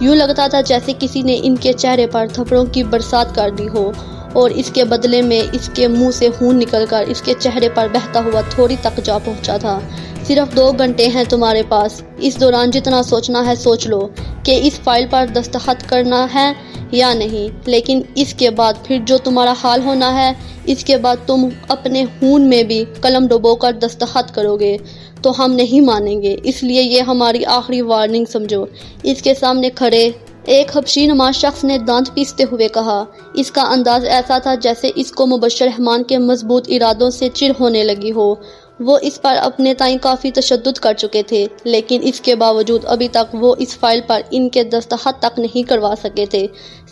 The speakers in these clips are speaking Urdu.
یوں لگتا تھا جیسے کسی نے ان کے چہرے پر تھپڑوں کی برسات کر دی ہو، اور اس کے بدلے میں اس کے منہ سے خون نکل کر اس کے چہرے پر بہتا ہوا تھوڑی تک جا پہنچا تھا۔ صرف 2 گھنٹے ہیں تمہارے پاس، اس دوران جتنا سوچنا ہے سوچ لو کہ اس فائل پر دستخط کرنا ہے یا نہیں، لیکن اس کے بعد پھر جو تمہارا حال ہونا ہے، اس کے بعد تم اپنے خون میں بھی قلم ڈبو کر دستخط کرو گے تو ہم نہیں مانیں گے، اس لیے یہ ہماری آخری وارننگ سمجھو۔ اس کے سامنے کھڑے ایک حبشی نما شخص نے دانت پیستے ہوئے کہا۔ اس کا انداز ایسا تھا جیسے اس کو مبشر رحمان کے مضبوط ارادوں سے چڑ ہونے لگی ہو۔ وہ اس پر اپنے تئیں کافی تشدد کر چکے تھے، لیکن اس کے باوجود ابھی تک وہ اس فائل پر ان کے دستخط تک نہیں کروا سکے تھے۔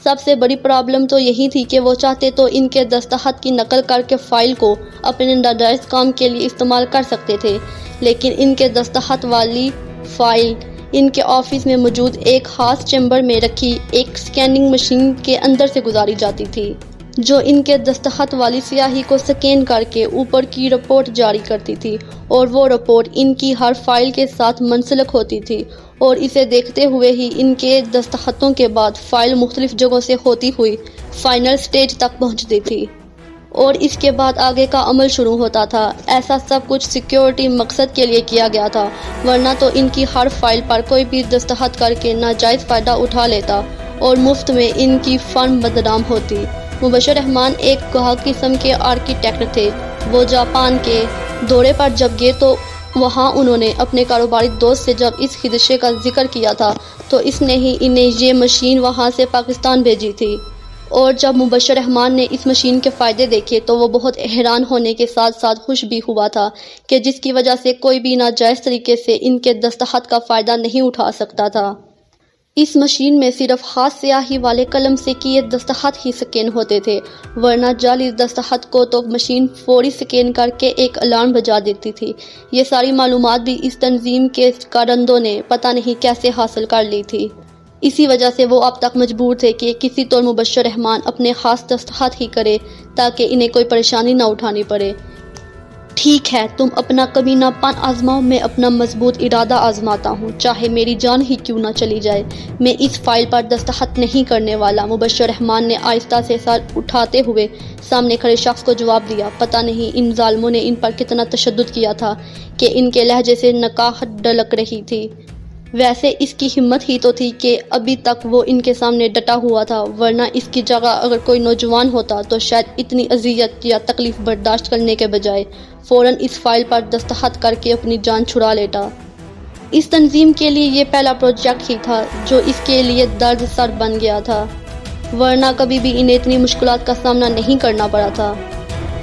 سب سے بڑی پرابلم تو یہی تھی کہ وہ چاہتے تو ان کے دستخط کی نقل کر کے فائل کو اپنے ناجائز کام کے لیے استعمال کر سکتے تھے، لیکن ان کے دستخط والی فائل ان کے آفس میں موجود ایک خاص چیمبر میں رکھی ایک سکیننگ مشین کے اندر سے گزاری جاتی تھی، جو ان کے دستخط والی سیاہی کو سکین کر کے اوپر کی رپورٹ جاری کرتی تھی، اور وہ رپورٹ ان کی ہر فائل کے ساتھ منسلک ہوتی تھی، اور اسے دیکھتے ہوئے ہی ان کے دستخطوں کے بعد فائل مختلف جگہوں سے ہوتی ہوئی فائنل سٹیج تک پہنچتی تھی، اور اس کے بعد آگے کا عمل شروع ہوتا تھا۔ ایسا سب کچھ سیکیورٹی مقصد کے لیے کیا گیا تھا، ورنہ تو ان کی ہر فائل پر کوئی بھی دستخط کر کے ناجائز فائدہ اٹھا لیتا اور مفت میں ان کی فرم بدنام ہوتی۔ مبشر رحمان ایک گاہک قسم کے آرکیٹیکٹ تھے۔ وہ جاپان کے دورے پر جب گئے تو وہاں انہوں نے اپنے کاروباری دوست سے جب اس خدشے کا ذکر کیا تھا تو اس نے ہی انہیں یہ مشین وہاں سے پاکستان بھیجی تھی، اور جب مبشر رحمان نے اس مشین کے فائدے دیکھے تو وہ بہت حیران ہونے کے ساتھ ساتھ خوش بھی ہوا تھا کہ جس کی وجہ سے کوئی بھی ناجائز طریقے سے ان کے دستخط کا فائدہ نہیں اٹھا سکتا تھا۔ اس مشین میں صرف خاص سیاہی والے قلم سے کیے دستخط ہی سکین ہوتے تھے، ورنہ جعلی دستخط کو تو مشین فوری سکین کر کے ایک الارم بجا دیتی تھی۔ یہ ساری معلومات بھی اس تنظیم کے کارندوں نے پتہ نہیں کیسے حاصل کر لی تھی۔ اسی وجہ سے وہ اب تک مجبور تھے کہ کسی طور مبشر رحمان اپنے خاص دستخط ہی کرے تاکہ انہیں کوئی پریشانی نہ اٹھانی پڑے۔ ٹھیک ہے، تم اپنا کمینہ پن آزماؤ، میں اپنا مضبوط ارادہ آزماتا ہوں، چاہے میری جان ہی کیوں نہ چلی جائے۔ میں اس فائل پر دستخط نہیں کرنے والا۔ مبشر رحمان نے آہستہ سے سر اٹھاتے ہوئے سامنے کھڑے شخص کو جواب دیا۔ پتہ نہیں ان ظالموں نے ان پر کتنا تشدد کیا تھا کہ ان کے لہجے سے نقاہت ڈھلک رہی تھی۔ ویسے اس کی ہمت ہی تو تھی کہ ابھی تک وہ ان کے سامنے ڈٹا ہوا تھا، ورنہ اس کی جگہ اگر کوئی نوجوان ہوتا تو شاید اتنی اذیت یا تکلیف برداشت کرنے کے بجائے فوراً اس فائل پر دستخط کر کے اپنی جان چھڑا لیتا۔ اس تنظیم کے لیے یہ پہلا پروجیکٹ ہی تھا جو اس کے لیے درد سر بن گیا تھا، ورنہ کبھی بھی انہیں اتنی مشکلات کا سامنا نہیں کرنا پڑا تھا۔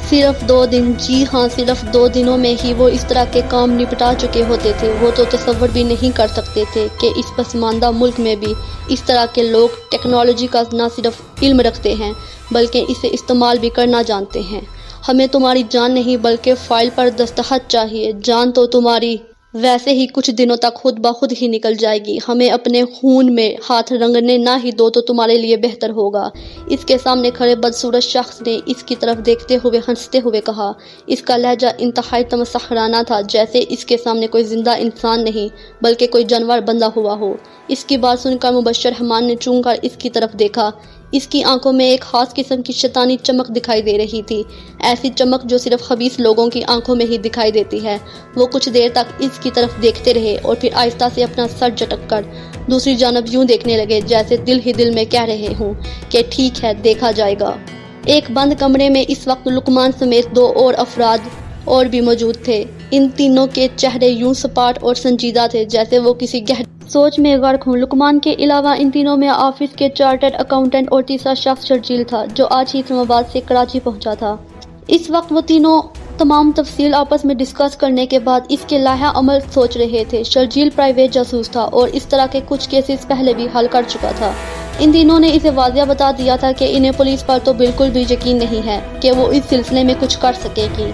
صرف 2 دن، جی ہاں صرف 2 دنوں میں ہی وہ اس طرح کے کام نپٹا چکے ہوتے تھے۔ وہ تو تصور بھی نہیں کر سکتے تھے کہ اس پسماندہ ملک میں بھی اس طرح کے لوگ ٹیکنالوجی کا نہ صرف علم رکھتے ہیں بلکہ اسے استعمال بھی کرنا جانتے ہیں۔ ہمیں تمہاری جان نہیں بلکہ فائل پر دستخط چاہیے۔ جان تو تمہاری ویسے ہی کچھ دنوں تک خود بخود ہی نکل جائے گی، ہمیں اپنے خون میں ہاتھ رنگنے نہ ہی دو تو تمہارے لیے بہتر ہوگا۔ اس کے سامنے کھڑے بدصورت شخص نے اس کی طرف دیکھتے ہوئے ہنستے ہوئے کہا۔ اس کا لہجہ انتہائی تمسخرانہ تھا، جیسے اس کے سامنے کوئی زندہ انسان نہیں بلکہ کوئی جانور بندھا ہوا ہو۔ اس کی بات سن کر مبشر رحمان نے چونک کر اس کی طرف دیکھا۔ اس کی آنکھوں میں ایک خاص قسم کی شیطانی چمک دکھائی دے رہی تھی، ایسی چمک جو صرف خبیث لوگوں کی آنکھوں میں ہی دکھائی دیتی ہے۔ وہ کچھ دیر تک اس کی طرف دیکھتے رہے اور پھر آہستہ سے اپنا سر جھٹک کر دوسری جانب یوں دیکھنے لگے جیسے دل ہی دل میں کہہ رہے ہوں کہ ٹھیک ہے، دیکھا جائے گا۔ ایک بند کمرے میں اس وقت لقمان سمیت 2 اور افراد اور بھی موجود تھے۔ ان تینوں کے چہرے یوں سپاٹ اور سنجیدہ تھے جیسے وہ کسی گہری سوچ میں غرق ہوں۔ لقمان کے علاوہ ان تینوں میں آفس کے چارٹرڈ اکاؤنٹنٹ اور تیسرا شخص شرجیل تھا جو آج ہی اسلام آباد سے کراچی پہنچا تھا۔ اس وقت وہ تینوں تمام تفصیل آپس میں ڈسکس کرنے کے بعد اس کے لائحہ عمل سوچ رہے تھے۔ شرجیل پرائیویٹ جاسوس تھا اور اس طرح کے کچھ کیسز پہلے بھی حل کر چکا تھا۔ ان تینوں نے اسے واضح بتا دیا تھا کہ انہیں پولیس پر تو بالکل بھی یقین نہیں ہے کہ وہ اس سلسلے میں کچھ کر سکے گی۔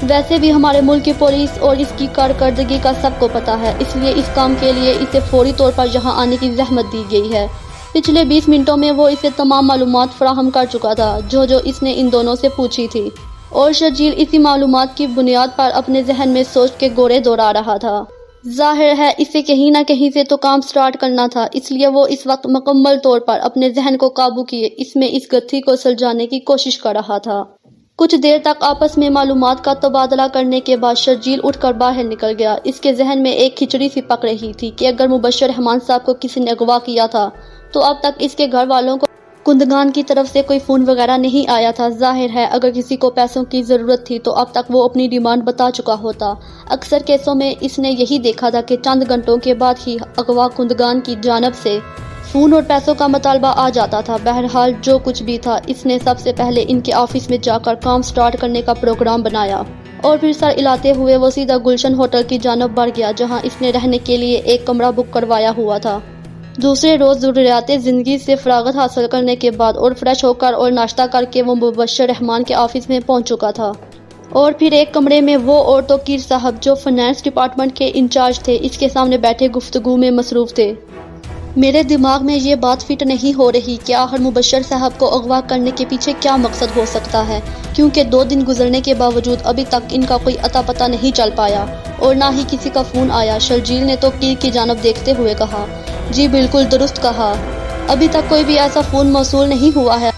ویسے بھی ہمارے ملک کی پولیس اور اس کی کارکردگی کا سب کو پتہ ہے، اس لیے اس کام کے لیے اسے فوری طور پر یہاں آنے کی زحمت دی گئی ہے۔ پچھلے 20 منٹوں میں وہ اسے تمام معلومات فراہم کر چکا تھا جو اس نے ان دونوں سے پوچھی تھی، اور شرجیل اسی معلومات کی بنیاد پر اپنے ذہن میں سوچ کے گورے دوڑا رہا تھا۔ ظاہر ہے اسے کہیں نہ کہیں سے تو کام سٹارٹ کرنا تھا، اس لیے وہ اس وقت مکمل طور پر اپنے ذہن کو قابو کیے اس گتھی کو سلجھانے کی کوشش کر رہا تھا۔ کچھ دیر تک آپس میں معلومات کا تبادلہ کرنے کے بعد شرجیل اٹھ کر باہر نکل گیا۔ اس کے ذہن میں ایک کھچڑی سی پک رہی تھی کہ اگر مبشر رحمان صاحب کو کسی نے اغوا کیا تھا تو اب تک اس کے گھر والوں کو کندگان کی طرف سے کوئی فون وغیرہ نہیں آیا تھا۔ ظاہر ہے اگر کسی کو پیسوں کی ضرورت تھی تو اب تک وہ اپنی ڈیمانڈ بتا چکا ہوتا۔ اکثر کیسوں میں اس نے یہی دیکھا تھا کہ چند گھنٹوں کے بعد ہی اغوا کندگان کی جانب سے فون اور پیسوں کا مطالبہ آ جاتا تھا۔ بہرحال جو کچھ بھی تھا، اس نے سب سے پہلے ان کے آفس میں جا کر کام سٹارٹ کرنے کا پروگرام بنایا اور پھر سر ہلاتے ہوئے وہ سیدھا گلشن ہوٹل کی جانب بڑھ گیا جہاں اس نے رہنے کے لیے ایک کمرہ بک کروایا ہوا تھا۔ دوسرے روز ضروریات زندگی سے فراغت حاصل کرنے کے بعد اور فریش ہو کر اور ناشتہ کر کے وہ مبشر رحمان کے آفس میں پہنچ چکا تھا اور پھر ایک کمرے میں وہ اور توقیر صاحب جو فائنانس ڈپارٹمنٹ کے انچارج تھے اس کے سامنے بیٹھے گفتگو میں مصروف تھے۔ میرے دماغ میں یہ بات فٹ نہیں ہو رہی کہ آخر مبشر صاحب کو اغوا کرنے کے پیچھے کیا مقصد ہو سکتا ہے، کیونکہ 2 دن گزرنے کے باوجود ابھی تک ان کا کوئی اتا پتہ نہیں چل پایا اور نہ ہی کسی کا فون آیا۔ شرجیل نے توقیر کی جانب دیکھتے ہوئے کہا، جی بالکل درست کہا، ابھی تک کوئی بھی ایسا فون موصول نہیں ہوا ہے۔